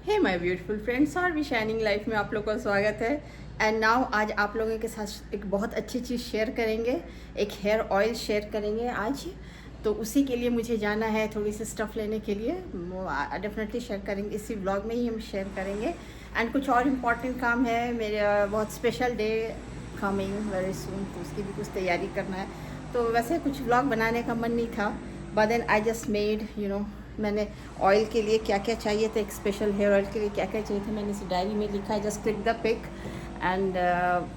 Hey my beautiful friends, और भी shining life में आप लोगों का स्वागत है। एंड नाउ आज आप लोगों के साथ एक बहुत अच्छी चीज़ शेयर करेंगे। एक हेयर ऑयल शेयर करेंगे आज। तो उसी के लिए मुझे जाना है थोड़ी सी स्टफ़ लेने के लिए। वो डेफिनेटली शेयर करेंगे, इसी व्लॉग में ही हम शेयर करेंगे। एंड कुछ और इम्पॉर्टेंट काम है, मेरे बहुत special day coming very soon, तो उसकी भी कुछ तैयारी करना है। तो वैसे कुछ व्लॉग बनाने का मन नहीं था, but then I just made मैंने ऑयल के लिए क्या क्या चाहिए था, एक स्पेशल हेयर ऑयल के लिए क्या क्या चाहिए था, मैंने इस डायरी में लिखा है। Just click the pic and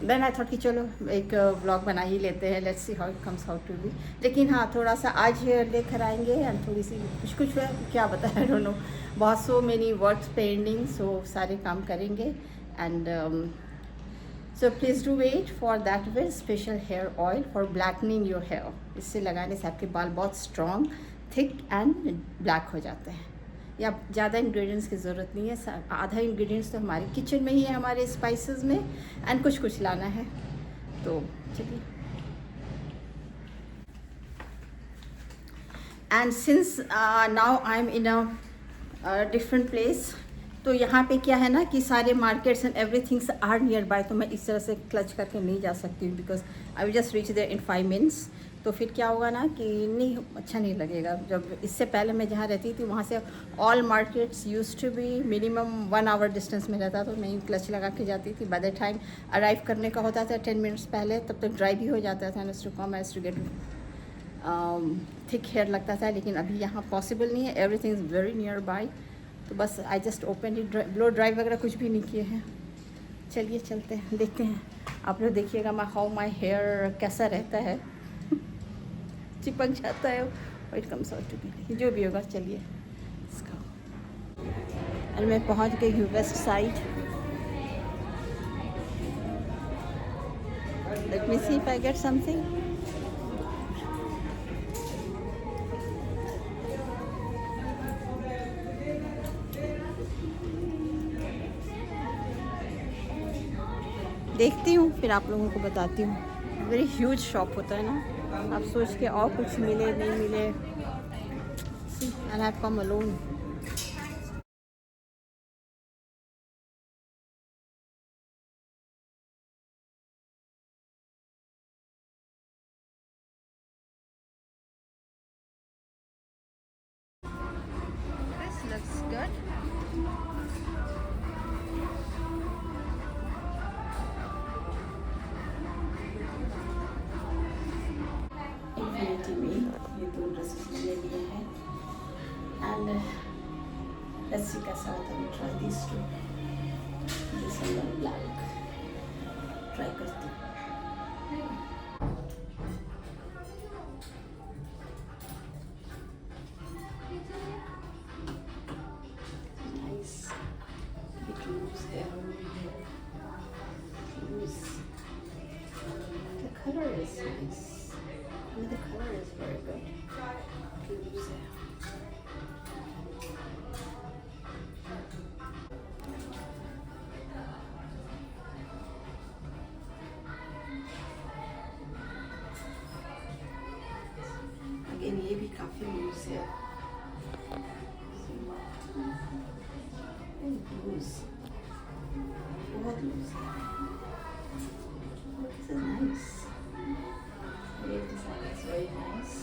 then I thought कि चलो एक व्लॉग बना ही लेते हैं। Let's see how it comes out to be. लेकिन हाँ, थोड़ा सा आज लेकर आएंगे एंड थोड़ी सी कुछ क्या बताया, आई डोंट नो, बहुत so many works pending, so सारे काम करेंगे। And so please do wait for that with special hair oil for blackening your hair. इससे लगाने से आपके बाल बहुत स्ट्रॉन्ग, थिक एंड ब्लैक हो जाते हैं। या ज़्यादा इंग्रेडिएंट्स की ज़रूरत नहीं है, आधा इंग्रेडिएंट्स तो हमारे किचन में ही है, हमारे स्पाइसेस में। एंड कुछ लाना है, तो चलिए। And since now I am in a different place, तो यहाँ पे क्या है ना कि सारे markets and everythings are nearby, तो मैं इस तरह से क्लच करके नहीं जा सकती हूँ, because I will just reach there in 5 minutes. तो फिर क्या होगा ना कि नहीं, अच्छा नहीं लगेगा। जब इससे पहले मैं जहाँ रहती थी वहाँ से all markets use to be minimum 1 hour distance में रहता, तो मैं क्लच लगा के जाती थी। बाय द टाइम अराइव करने का होता था 10 मिनट्स पहले, तब तक ड्राई भी हो जाता था, as to come as to get thick hair लगता था। लेकिन अभी यहाँ पॉसिबल नहीं है, everything is very nearby. तो बस I just open it, blow dry वगैरह कुछ भी नहीं किए हैं। चलिए चलते हैं, देखते हैं। आप लोग देखिएगा हाउ माई हेयर कैसा रहता है। चिपक जाता है, it comes out to be जो भी होगा। चलिए इसका। और मैं पहुंच गई हूँ west side. Late me see if I get something. देखती हूँ, फिर आप लोगों को बताती हूँ। वेरी ह्यूज शॉप होता है ना, आप सोच के और कुछ मिले नहीं मिले। And I have come alone. This looks good. Infinity में ये 2 ड्रेसेस ले लिए हैं। एंड लेट्स सी कैसा होता है। Try this too, this one black try करती हूँ। Nice, it moves there. Moves. The color is nice. I mean, the color is very good. Moves there. Again ये भी काफ़ी लूज है। लूज, बहुत लूज है। This is nice. ये design is very nice.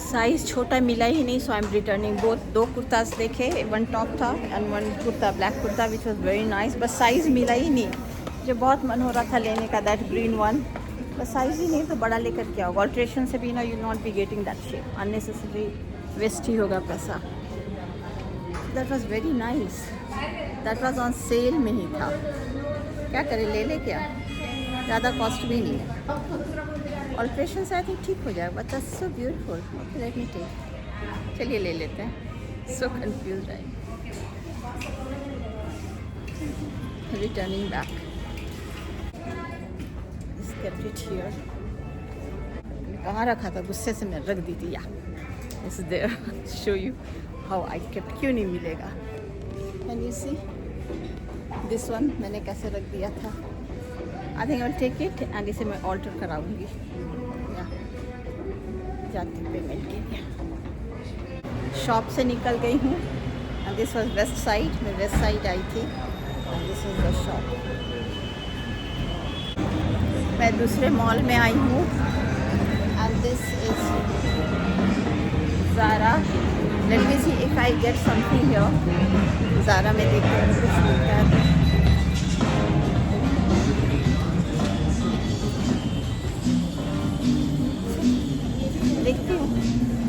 Size छोटा मिला ही नहीं, so I am returning both. 2 kurtas देखे, 1 टॉप था and 1 kurta, black kurta which was very nice, बस साइज़ मिला ही नहीं। मुझे बहुत मन हो रहा था लेने का, दैट ग्रीन वन, बस साइज़ ही नहीं, तो बड़ा लेकर क्या होगा। ऑल्ट्रेशन से भी ना, you not be getting that shape, unnecessary waste ही होगा पैसा। That was very nice, that was on sale में ही था। क्या करें, ले क्या, ज़्यादा कॉस्ट भी नहीं है। ऑल्ट्रेशन से आई थिंक ठीक हो जाएगा, but that's so beautiful. Okay, let me take. चलिए ले लेते हैं। सो कंफ्यूज आई। Returning back, kept it here. कहाँ रखा था, गुस्से से मैं रख दी थी। या it's there, show you how I kept. क्यों नहीं मिलेगा, can you see this one, मैंने कैसे रख दिया था। I think I will take it and इसे मैं ऑल्टर कराऊंगी। या जाती हूँ पेमेंट के लिए। शॉप से निकल गई हूँ and this was west side, मैं वेस्ट साइड आई थी and this is the shop. मैं दूसरे मॉल में आई हूँ and this is Zara. Let me see if I get something here. Zara में देखते हैं कुछ मिलता है। देखती हूँ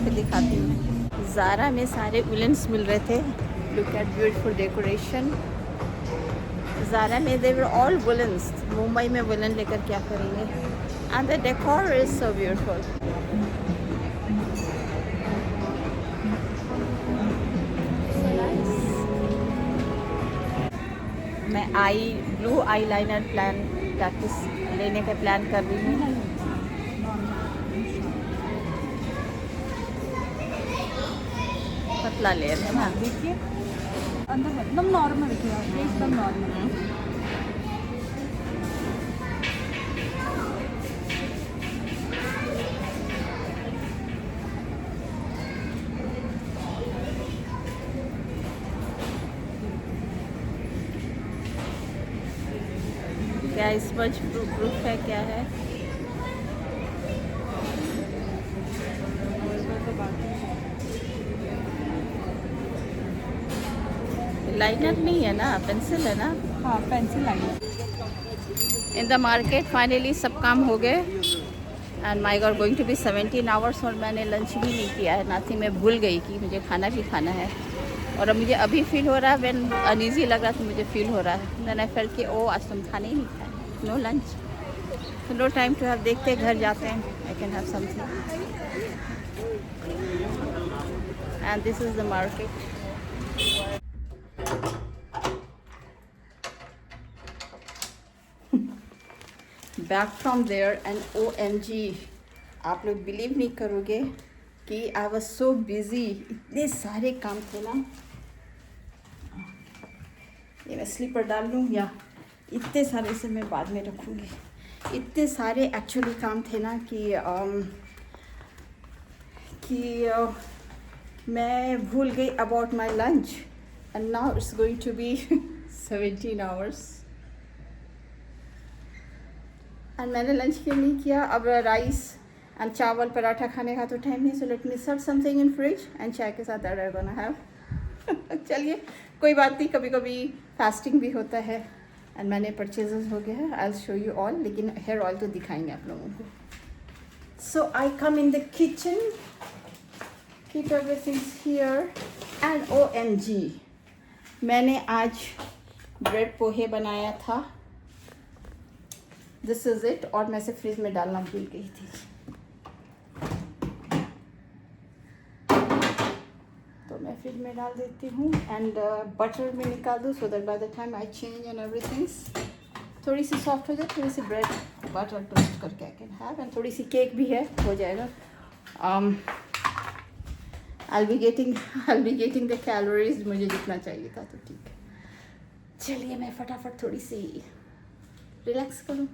फिर दिखाती हूँ। ज़ारा में सारे वुलेंस मिल रहे थे। Look at beautiful decoration. Zara में दे वर ऑल वुलेंस। मुंबई में वुलन लेकर क्या करेंगे। And the decor is so beautiful. मैं ब्लू आई लाइनर प्रैक्टिस लेने का प्लान कर रही हूँ। पतला लेयर है ना। देखिए अंदर एकदम नॉर्मल है, एकदम नॉर्मल है। क्या स्पंज प्रूफ है, क्या है? लाइनर नहीं है ना, पेंसिल है ना। हाँ pencil liner. In the market finally सब काम हो गए and my god going to be 17 hours और मैंने लंच भी नहीं किया है। नाथी मैं भूल गई कि मुझे खाना भी खाना है और अब मुझे अभी फील हो रहा है। व्हेन अनईजी लग रहा तो मुझे फील हो रहा है। देन आई फेल्ट कि ओ आज तुम खाने ही नहीं खाए, no lunch, no time to have. देखते घर जाते हैं, I can have something. And this is the market. Back from there and OMG, आप लोग बिलीव नहीं करोगे कि आई वॉज सो बिजी। इतने सारे काम थे ना। ये मैं स्लीपर डाल लूँ या इतने सारे से मैं बाद में रखूँगी। इतने सारे एक्चुअली काम थे ना कि मैं भूल गई about my lunch and now it's going to be 17 hours and मैंने लंच क्यों नहीं किया। अब राइस एंड चावल पराठा खाने का तो टाइम नहीं। So let me serve something in fridge and चाय के साथ दैट आई गोना हैव। चलिए कोई बात नहीं, कभी कभी फास्टिंग भी होता है एंड मैंने परचेजेस हो गया है। I will show you all, लेकिन हेयर ऑयल तो दिखाएंगे आप लोगों को। So I come in the kitchen, keep everything here and OMG, मैंने आज ब्रेड पोहे बनाया था। This is it. और मैं इसे फ्रिज में डालना भूल गई थी। तो मैं फ्रिज में डाल देती हूँ एंड बटर में निकाल दूँ so that by the time I change and everything's थोड़ी सी सॉफ्ट हो जाए। थोड़ी सी ब्रेड बटर टोस्ट करके आई कैन हैव एंड थोड़ी सी केक भी है, हो जाएगा। I'll be getting the calories मुझे जितना चाहिए था, तो ठीक है। चलिए मैं फटाफट थोड़ी सी रिलैक्स करूँ।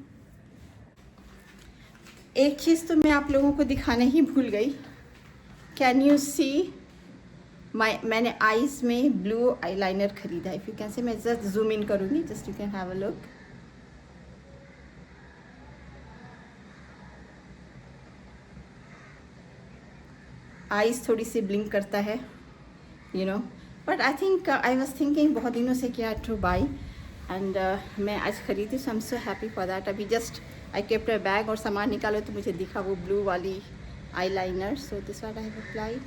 एक चीज़ तो मैं आप लोगों को दिखाना ही भूल गई। कैन यू सी मैंने आईज में ब्लू आईलाइनर खरीदा। इफ़ यू कैन से, मैं जस्ट जूम इन करूँगी, just you can have a look. Eyes थोड़ी सी ब्लिंक करता है, you know, but I think I was thinking बहुत दिनों से क्या टू बाई एंड मैं आज खरीदी। So I am so happy for that. अभी just I kept a bag और सामान निकालो तो मुझे दिखा वो ब्लू वाली eyeliner. So this what I have applied.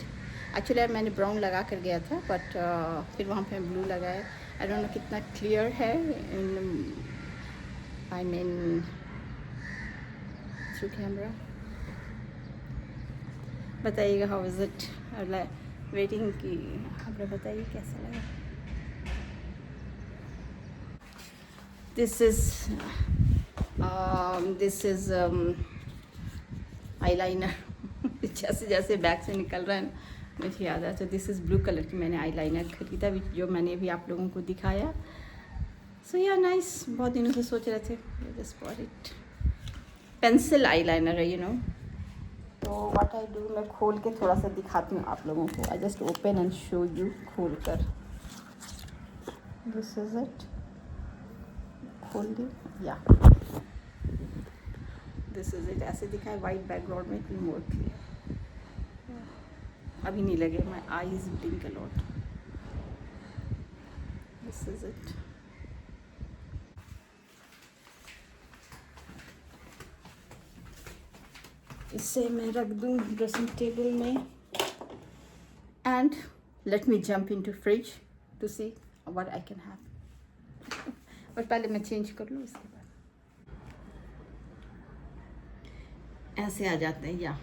Actually मैंने ब्राउन लगा कर गया था बट फिर वहाँ पे ब्लू लगाया। आई डोंट नो कितना क्लियर है आई मीन थ्रू कैमरा। बताइएगा हाउ इज़ इट। वेटिंग की आपने बताइए कैसा लगा। This is eyeliner. जैसे जैसे बैग से निकल रहा है ना मुझे याद आया। तो दिस इज़ ब्लू कलर की मैंने आईलाइनर खरीदा जो मैंने भी आप लोगों को दिखाया। सो या नाइस, बहुत दिनों से सोच रहे थे। Just bought it. Pencil eyeliner है, यू नो। तो व्हाट आई डू, मैं खोल के थोड़ा सा दिखाती हूँ आप लोगों को. आई just open and show you खोल कर. This is it. खोल दी या दिस इज इट. ऐसे दिखा है वाइट बैकग्राउंड में, इतनी मोर क्लियर. अभी नहीं लगे. My eyes blink a lot. This is it. इसे मैं रख दूँ ड्रेसिंग टेबल में. And let me jump in to fridge to see what I can have. और पहले मैं चेंज कर लूँ, उसके बाद ऐसे आ जाते हैं या.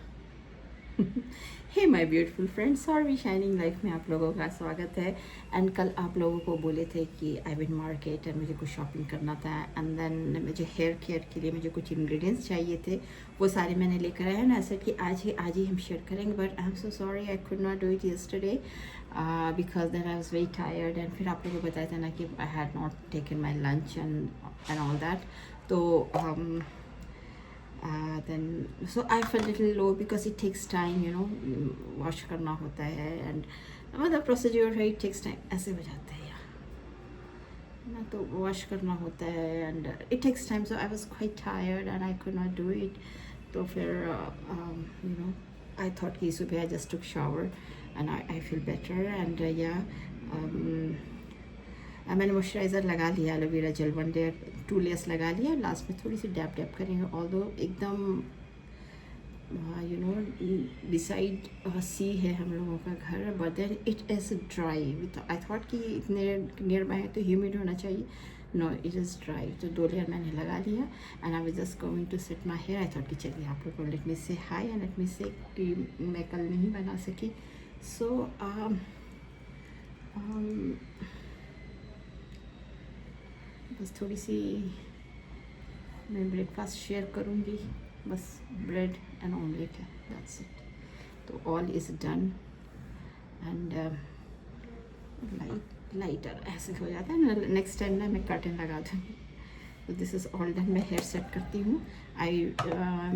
Hey my beautiful friends, sorry shining life में आप लोगों का स्वागत है. एंड कल आप लोगों को बोले थे कि आई विल मार्केट एंड मुझे कुछ शॉपिंग करना था. एंड देन मुझे हेयर केयर के लिए मुझे कुछ इंग्रेडिएंट्स चाहिए थे, वो सारे मैंने लेकर आया. ना ऐसा कि आज ही हम शेयर करेंगे. But I am so sorry I could not do it yesterday because then I was very tired. And फिर आप लोगों को बताया था ना कि I had not taken my lunch and all that. तो then so I felt a little low because it takes time, you know, wash करना होता है and मतलब procedure है, it takes time. ऐसे हो जाता है यार ना, तो wash करना होता है and it takes time. So I was quite tired and I could not do it. तो फिर you know I thought कि सुबह I just took shower and I feel better and मैंने मॉइस्चराइज़र लगा लिया, एलोवेरा जेल 1 डे 2 लेयर्स लगा लिया. Last में थोड़ी सी डैप करेंगे. ऑल्दो एकदम यू नो बिसाइड सी है हम लोगों का घर, but then it is dry. I thought कि इतने नियर बाय है तो ह्यूमिड होना चाहिए. No, it is dry. तो 2 लेयर मैंने लगा लिया and I was just going to set my hair. I thought कि चलिए आप लोग को लेट मी से हाई एंड लेट मी से कि मैं कल नहीं बना सकी. सो बस थोड़ी सी मैं ब्रेकफास्ट शेयर करूँगी. बस ब्रेड एंड ऑमलेट है, दैट्स इट. तो all is done and lighter ऐसे हो जाता है ना. नेक्स्ट टाइम ना मैं कर्टन लगा दूँगी. तो दिस इज़ ऑल डन. मैं हेयर सेट करती हूँ. आई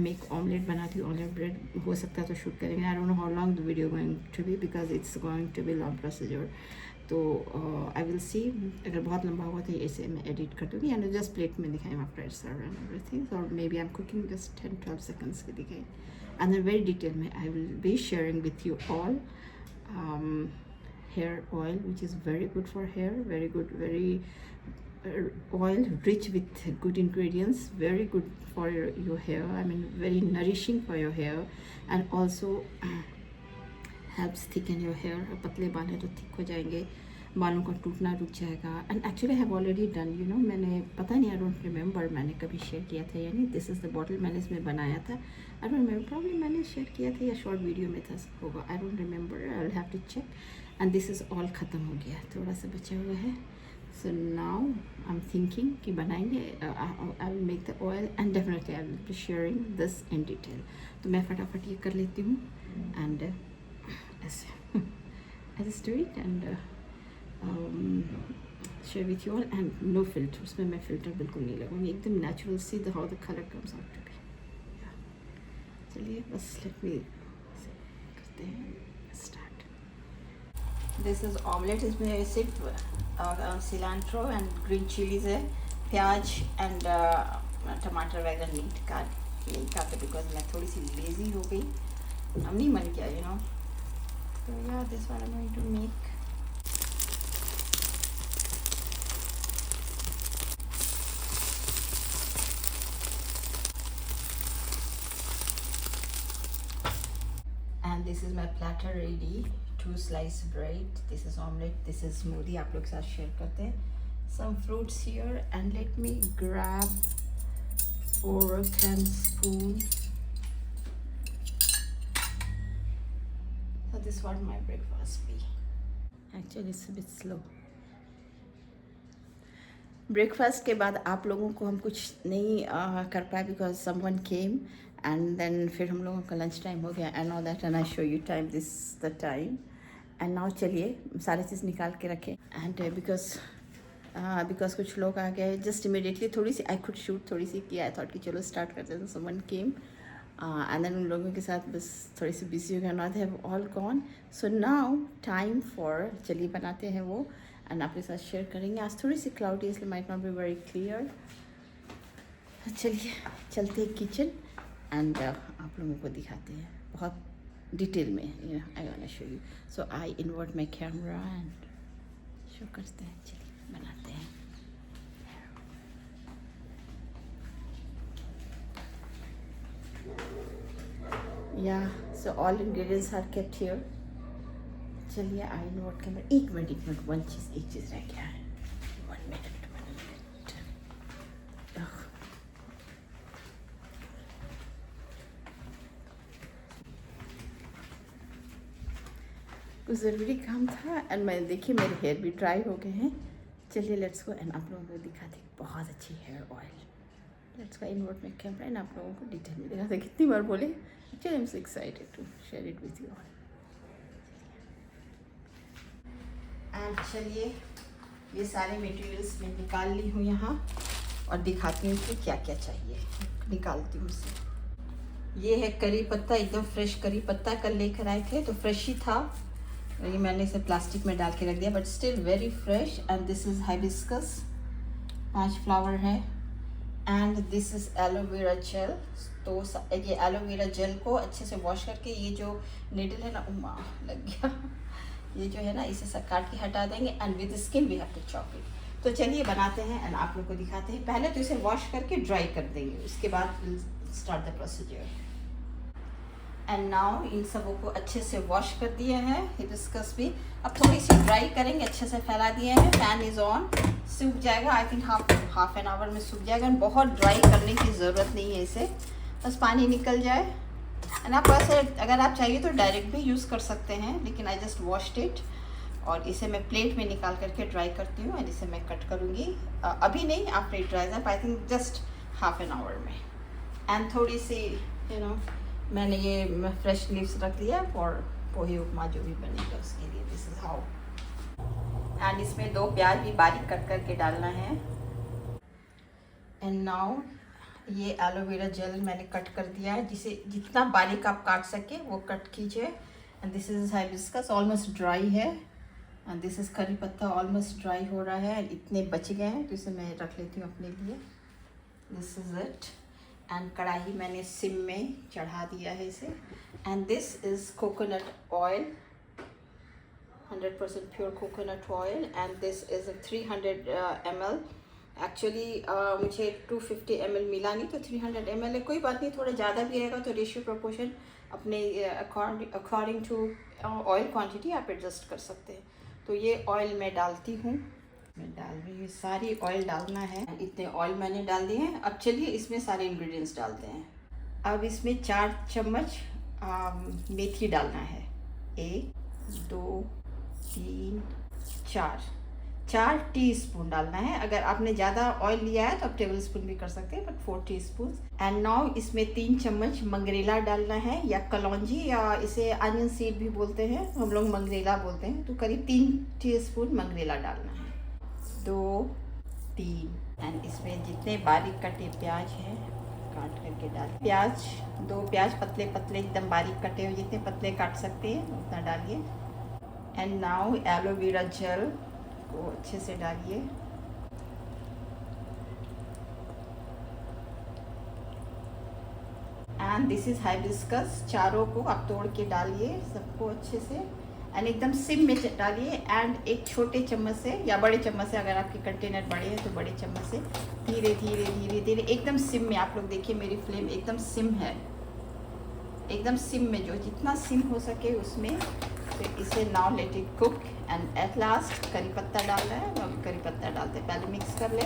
मेक ऑमलेट बनाती हूँ. ऑमलेट ब्रेड हो सकता है तो शूट करेंगे. I don't know how long the video going to be because it's going to be long procedure. तो आई विल सी. अगर बहुत लंबा हुआ तो ऐसे मैं एडिट कर दूँगी एंड जस्ट प्लेट में दिखाई आफ्टर सर्व एंड एवरीथिंग. और maybe I am cooking just 10-12 seconds की दिखाई. एंड वेरी डिटेल में I will be sharing with you all hair oil which is very good for hair, very good, very oil rich with good ingredients, very good for your hair. I mean very nourishing for your hair and also helps thicken your hair. पतले बाल है तो thick हो जाएंगे, बालों का टूटना रुक जाएगा. And actually have already done, you know. मैंने पता नहीं, आई डोंट रिमेंबर मैंने कभी शेयर किया था या नहीं. दिस इज़ द बॉटल मैंने इसमें बनाया था. आई डोंट रिमेंबर, प्रॉब्ली मैंने शेयर किया था या शॉर्ट वीडियो में था होगा. I don't remember, I will have to check. And this is all ख़त्म हो गया, थोड़ा सा बचा हुआ है. So now I am thinking कि बनाएंगे. I will make the oil and definitely I will be sharing this in detail. तो मैं फटाफट ये कर लेती हूँ एंड ऐसे I just do it and share with you all. and no filter. उसमें मैं filter बिल्कुल नहीं लगाऊंगी, एकदम natural. see the how the color comes out to be. चलिए बस let me करते हैं start. this is omelette. इसमें सिर्फ cilantro and green chilies है, प्याज and टमाटर वगैरह नहीं खाते बिकॉज मैं थोड़ी सी लेज़ी हो गई. अब नहीं मन किया, you know. so yeah, this one I'm going to make. And this is my platter ready. 2 sliced bread. This is omelette. This is smoothie. आप लोग के साथ शेयर करते हैं. Some fruits here and let me grab fork and spoon. So this what my breakfast be. Actually it's a bit slow. Breakfast के बाद आप लोगों को हम कुछ नहीं कर पाए because someone came and then फिर हम लोगों का लंच टाइम हो गया and all that. And I show you time, this the time. And now चलिए सारी चीज़ निकाल के रखें. एंड बिकॉज कुछ लोग आ गए जस्ट इमीडिएटली. थोड़ी सी आई कुड शूट थोड़ी सी किया. आई थॉट कि चलो स्टार्ट करते हैं. समवन केम एंड देन उन लोगों के साथ बस थोड़ी सी बिजी हो गया, not have all gone. So now time for, चलिए बनाते हैं वो एंड आपके साथ शेयर करेंगे. आज थोड़ी सी क्लाउडी इसलिए might not be very clear. चलिए चलते हैं किचन एंड आप लोगों को दिखाते हैं बहुत डिटेल में. I want to show you. So I invert my camera and show करते हैं. चलिए बनाते हैं. Yeah so all ingredients are kept here. चलिए आई इन्वर्ट कैमरा. एक मिनट वन चीज़, एक चीज़ रह गया है. 1 मिनट. कुछ ज़रूरी काम था एंड मैं देखिए मेरे हेयर भी ड्राई हो गए हैं. चलिए लेट्स गो एंड आप लोगों को दिखाते हैं बहुत अच्छी hair oil. Let's go invert my camera and आप लोगों को डिटेल में दिखाते हैं. कितनी बार बोले, actually I am so excited to share it with you all. And चलिए ये सारे मटेरियल्स मैं निकाल ली हूँ यहाँ और दिखाती हूँ कि क्या क्या चाहिए. निकालती हूँ उसे. ये है करी पत्ता, एकदम फ्रेश करी पत्ता. कल लेकर आए थे तो फ्रेश ही था. ये मैंने इसे प्लास्टिक में डाल के रख दिया but still very fresh. And this is hibiscus, 5 flower है. And this is aloe vera gel. तो ये एलोवेरा जेल को अच्छे से वॉश करके, ये जो नीडल है ना, उमा लग गया, ये जो है ना इसे सब काट के हटा देंगे. And with skin we have to chop it. तो चलिए बनाते हैं एंड आप लोग को दिखाते हैं. पहले तो इसे वॉश करके ड्राई कर देंगे, उसके बाद start the procedure. And now in सबों को अच्छे से वॉश कर दिया है. हिबिस्कस भी अब थोड़ी सी ड्राई करेंगे. अच्छे से फैला दिए हैं. Fan is on. सूख जाएगा, I think half an hour में सूख जाएगा. बहुत ड्राई करने की ज़रूरत नहीं है इसे, बस पानी निकल जाए. एंड आप वैसे अगर आप चाहिए तो डायरेक्ट भी यूज़ कर सकते हैं, लेकिन आई जस्ट वॉश्ड इट. और इसे मैं प्लेट में निकाल करके ड्राई करती हूँ एंड इसे मैं कट करूँगी. अभी नहीं, after it ड्राइज up, I think just half an hour में. एंड थोड़ी सी मैंने ये फ्रेश लीव्स रख लिया और पोहे उपमा जो भी बनेगा उसके लिए. This is how. एंड इसमें 2 प्याज भी बारीक कट करके डालना है. एंड नाउ ये एलोवेरा जेल मैंने कट कर दिया है. जिसे जितना बारीक आप काट सके वो कट कीजिए. And this is hibiscus, almost dry है. एंड दिस इज़ करी पत्ता, ऑलमोस्ट ड्राई हो रहा है. इतने बच गए हैं तो इसे मैं रख लेती हूँ अपने लिए. This is it. एंड कढ़ाई मैंने सिम में चढ़ा दिया है इसे. And this is coconut oil, 100% pure coconut oil. And this is 300 ml. Actually मुझे 250 ml मिला नहीं, तो 300 ml है. कोई बात नहीं, थोड़ा ज़्यादा भी रहेगा तो रेशियो प्रोपोर्शन अपने अकॉर्डिंग टू ऑयल क्वांटिटी आप एडजस्ट कर सकते हैं. तो ये ऑयल मैं डालती हूँ. मैं डाल रही हूँ, सारी ऑयल डालना है. इतने ऑयल मैंने डाल दिए हैं. अब चलिए इसमें सारे इंग्रेडिएंट्स डालते हैं. अब इसमें 4 चम्मच मेथी डालना है. 1 2 3 4 टीस्पून डालना है. अगर आपने ज़्यादा ऑयल लिया है तो आप टेबल स्पून भी कर सकते हैं, बट 4 टीस्पून. एंड नाउ इसमें 3 चम्मच मंगरेला डालना है, या कलौंजी, या इसे अनियन सीड भी बोलते हैं, हम लोग मंगरेला बोलते हैं. तो करीब 3 टीस्पून मंगरेला डालना है. 2 3. एंड इसमें जितने बारीक कटे प्याज हैं काट करके डाल. 2 प्याज पतले पतले एकदम बारीक कटे हुए, जितने पतले काट सकते हैं उतना डालिए. एंड नाउ एलोवेरा जेल को अच्छे से डालिए. And this is hibiscus. चारों को आप तोड़ के डालिए सबको अच्छे से. एंड एकदम सिम में डालिए. एंड एक छोटे चम्मच से या बड़े चम्मच से, अगर आपके कंटेनर बड़े हैं तो बड़े चम्मच से धीरे धीरे धीरे धीरे एकदम सिम में. आप लोग देखिए मेरी फ्लेम एकदम सिम है, एकदम सिम में, जो जितना सिम हो सके उसमें. फिर इसे now let it cook. And at last करी पत्ता डालना है. तो करी पत्ता डालते हैं, पहले मिक्स कर ले.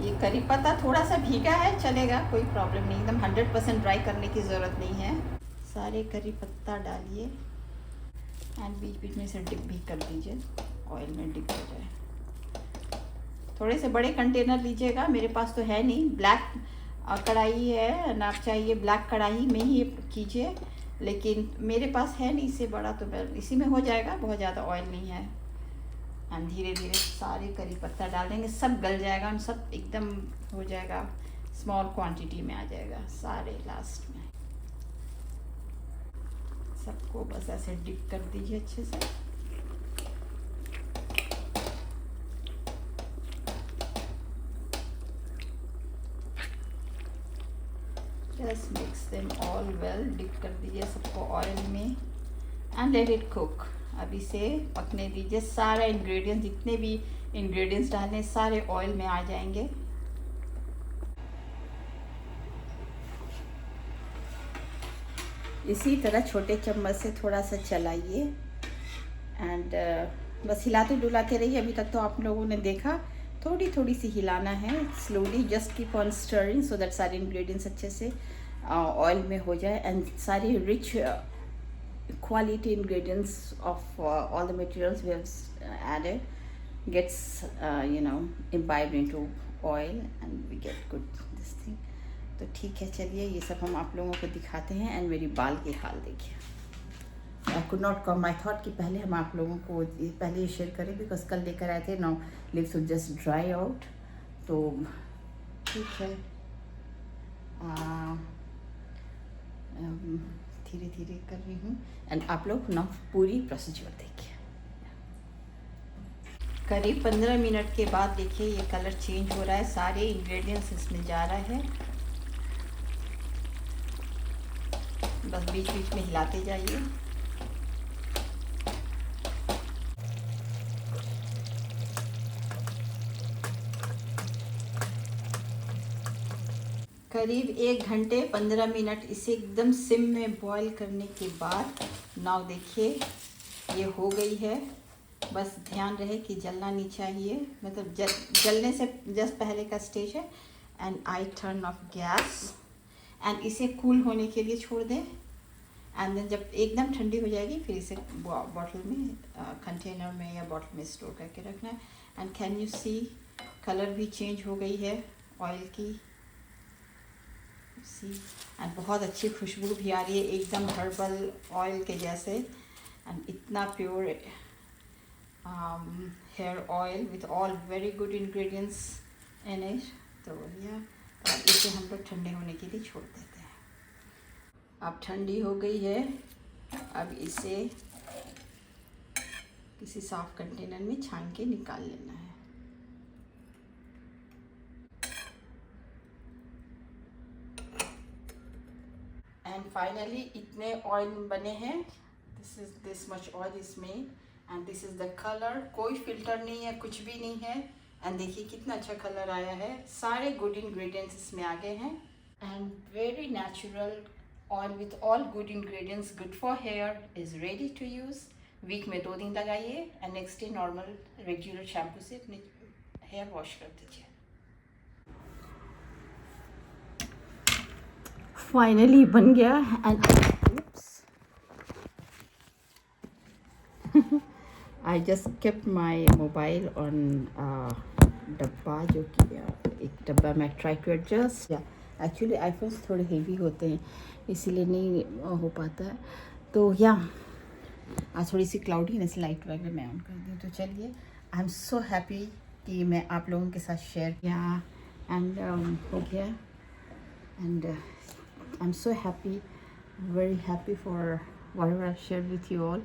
ये करी पत्ता थोड़ा सा भीगा है, चलेगा, कोई प्रॉब्लम नहीं. एकदम 100% ड्राई करने की ज़रूरत नहीं है. सारे करी पत्ता डालिए एंड बीच बीच में से डिप भी कर दीजिए, ऑयल में डिप हो जाए. थोड़े से बड़े कंटेनर लीजिएगा. मेरे पास तो है नहीं, ब्लैक कढ़ाई है ना. आप चाहिए ब्लैक कढ़ाई में ही कीजिए, लेकिन मेरे पास है नहीं इससे बड़ा, तो इसी में हो जाएगा. बहुत ज़्यादा ऑयल नहीं है. एंड धीरे धीरे सारे करी पत्ता डाल देंगे, सब गल जाएगा, सब एकदम हो जाएगा स्मॉल क्वांटिटी में आ जाएगा सारे लास्ट में। सबको बस ऐसे डिप कर दीजिए अच्छे से। Just mix them all well, dip कर दीजिए सबको ऑयल में एंड लेट इट कुक। अब इसे पकने दीजिए। सारा इंग्रेडिएंट्स, जितने भी इंग्रेडिएंट्स डालने सारे ऑयल में आ जाएंगे। इसी तरह छोटे चम्मच से थोड़ा सा चलाइए एंड बस हिलाते डुलाते रहिए। अभी तक तो आप लोगों ने देखा, थोड़ी थोड़ी सी हिलाना है slowly. Just keep on stirring so that सारे इंग्रेडिएंट्स अच्छे से ऑयल में हो जाए एंड सारी rich quality ingredients of all the materials we have added gets imbibed into oil and we get good this thing। तो ठीक है, चलिए ये सब हम आप लोगों को दिखाते हैं। एंड मेरी बाल की हाल देखिए। आई could not come, I thought कि पहले हम आप लोगों को पहले ये शेयर करें बिकॉज कल लेकर आए थे। Now leaves will just dry out, तो ठीक है। धीरे धीरे कर रही हूँ एंड आप लोग ना पूरी प्रोसीजर देखिए। करीब 15 मिनट के बाद देखिए ये कलर चेंज हो रहा है, सारे इंग्रेडिएंट्स इसमें जा रहा है। बस बीच बीच में हिलाते जाइए। करीब 1 घंटे 15 मिनट इसे एकदम सिम में बॉईल करने के बाद नाव देखिए ये हो गई है। बस ध्यान रहे कि जलना नहीं चाहिए, मतलब जलने से जस्ट पहले का स्टेज है। And I turn off gas and इसे कूल होने के लिए छोड़ दें। एंड देन जब एकदम ठंडी हो जाएगी फिर इसे बॉटल में, कंटेनर में या बॉटल में स्टोर करके रखना है। And can you see colour भी चेंज हो गई है ऑयल की, सी। एंड बहुत अच्छी खुशबू भी आ रही है, एकदम हर्बल ऑयल के जैसे। एंड इतना pure hair oil with all very good ingredients in it. तो या इसे हम लोग ठंडे होने के लिए छोड़ देते हैं। अब ठंडी हो गई है, अब इसे किसी साफ कंटेनर में छान के निकाल लेना है। एंड फाइनली इतने ऑयल बने हैं। This much oil is made and this is the colour. कोई फिल्टर नहीं है, कुछ भी नहीं है। एंड देखिए कितना अच्छा कलर आया है, सारे गुड इंग्रेडिएंट्स इसमें आ गए हैं। And very natural oil with all good ingredients, good for hair, is ready to use. Week में 2 दिन लगाइए and next day normal regular shampoo से अपने हेयर वॉश कर दीजिए। फाइनली बन गया and I just kept my mobile on डब्बा, जो कि एक डब्बा में try to adjust. Actually iPhones थोड़े हेवी होते हैं इसीलिए नहीं हो पाता है। तो या आज थोड़ी सी क्लाउडी है, जैसे लाइट वगैरह मैं ऑन कर दूँ। तो चलिए, आई एम सो हैप्पी कि मैं आप लोगों के साथ शेयर किया एंड हो गया। And I'm so happy, very happy for whatever I've shared with you all.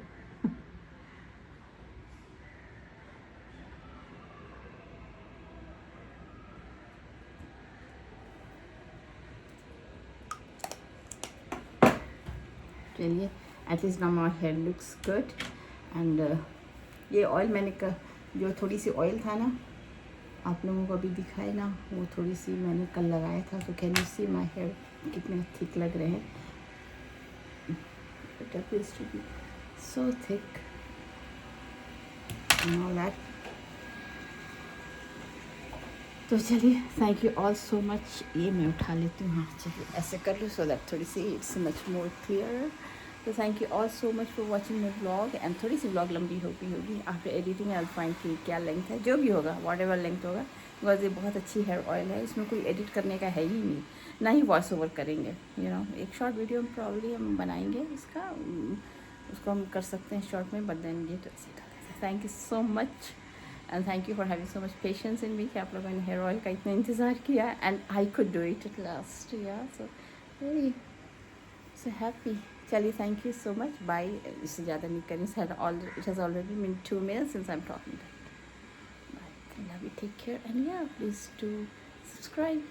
चलिए, at least now my hair looks good and ये ऑयल मैंने जो थोड़ी सी ऑयल था ना आप लोगों को अभी दिखाए ना, वो थोड़ी सी मैंने कल लगाया था। तो can you see my hair कितने थिक लग रहे हैं। It appears to be so thick and all that. तो चलिए, thank you all so much. ये मैं उठा लेती हूँ, हाँ चलिए ऐसे कर लूँ सो दैट थोड़ी सी इट्स मच मोर क्लियर। तो thank you all so much for watching my blog. And थोड़ी सी ब्लॉग लंबी होगी after editing. I will find कि क्या लेंथ है, जो भी होगा वॉट एवर लेंथ होगा, बिकॉज ये बहुत अच्छी हेयर ऑयल है, इसमें कोई एडिट करने का है ही नहीं, ना ही वॉइस ओवर करेंगे। एक शॉर्ट वीडियो में प्रॉब्ली हम बनाएंगे इसका, उसको हम कर सकते हैं शॉर्ट में, बट देन ये तो ऐसे डालेंगे। Thank you so much and thank you for having so much patience in me कि आप लोगों ने हेयर ऑयल का इतना इंतज़ार किया and I could do it at last यार, सो वेरी सो हैप्पी. चलिए, thank you so much, bye. इससे ज़्यादा नहीं करें, it has already been 2 minutes since I'm talking. Bye. I love you, take care, and yeah, please do subscribe.